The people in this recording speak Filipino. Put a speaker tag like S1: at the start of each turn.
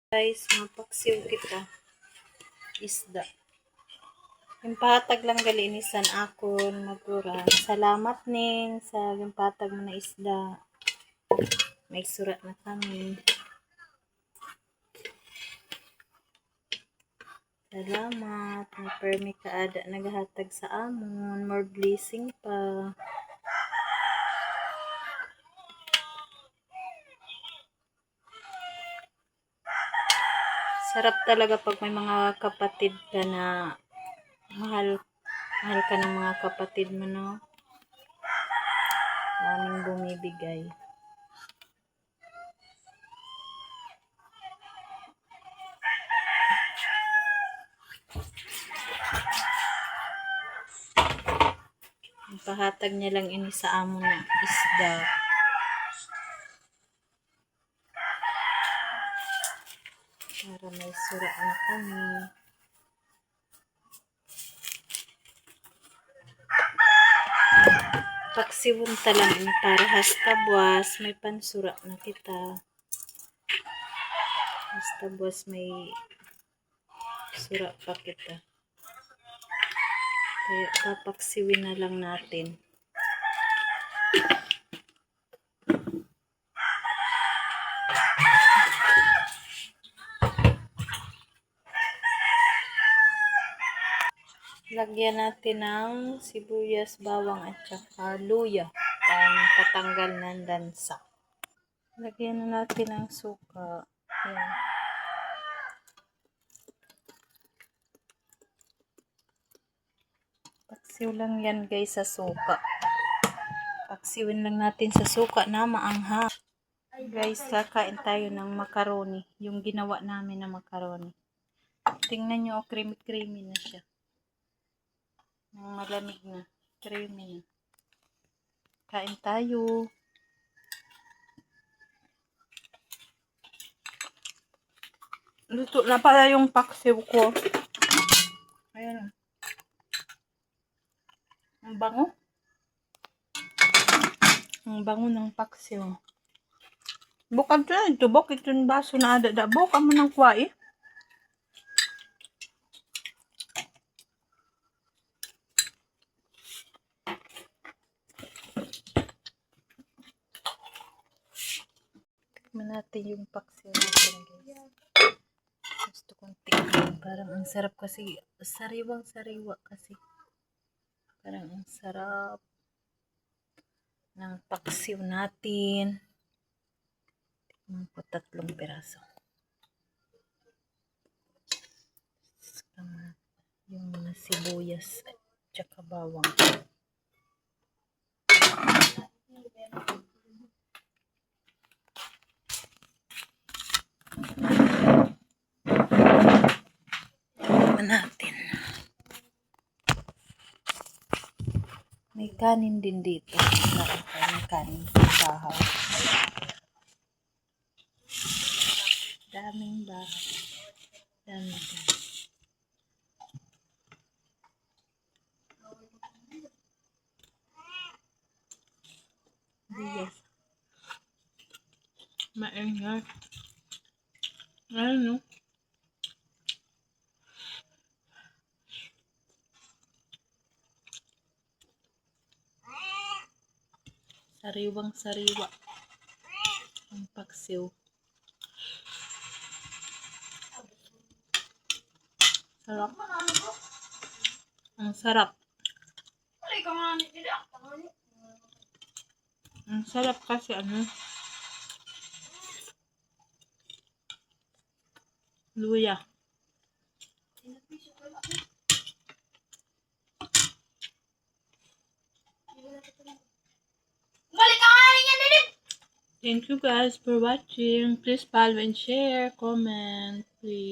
S1: Guys, mapaksiw kita isda. Gimpatag lang gali inisan akon magura. Salamat ning sa gimpatag mo na isda. May surat na kami. Salamat. May permi kaada nagahatag sa amon. More blessing pa. Sarap talaga pag may mga kapatid ka na mahal ka ng mga kapatid mo, no? Daming bumibigay. Pahatag niya lang ini sa amon na isda. Para may sura na kami. Paksiwon talang ini para hasta buwas may pansura na kita. Hasta buwas may sura pa kita. Kaya papaksiwin na lang natin. Lagyan natin ng sibuyas, bawang at saka luya pang patanggal ng lansa. Lagyan na natin ng suka. Ayan. Paksiw lang yan guys sa suka. Paksiwin lang natin sa suka na maanghang. Guys, kakain tayo ng macaroni. Yung ginawa namin na macaroni. Tingnan nyo, creamy na siya. Malamig na. Creamy na. Kain tayo. Luto na pala yung paksiw ko. Ayan. Ang bango. Ang bango ng paksiw. Bukad siya. Tubok ito yung baso na ada. Buka mo ng kwai. Tikman natin yung paksiw natin guys. Gusto kong tikman. Parang ang sarap kasi. Sariwang-sariwa kasi. Parang ang sarap ng paksiw natin. Tikman ko 3 piraso. Yung mga sibuyas at saka bawang. Tikman natin. May kanin din dito. May kanin sa bahaw. Daming bahaw. Daming kanin. Yes. Maingay. Ano? Sariwang-sariwa ang paksiw. Sarap. Ang sarap. Ang sarap kasi luya. Thank you guys for watching. Please follow and share, comment, please.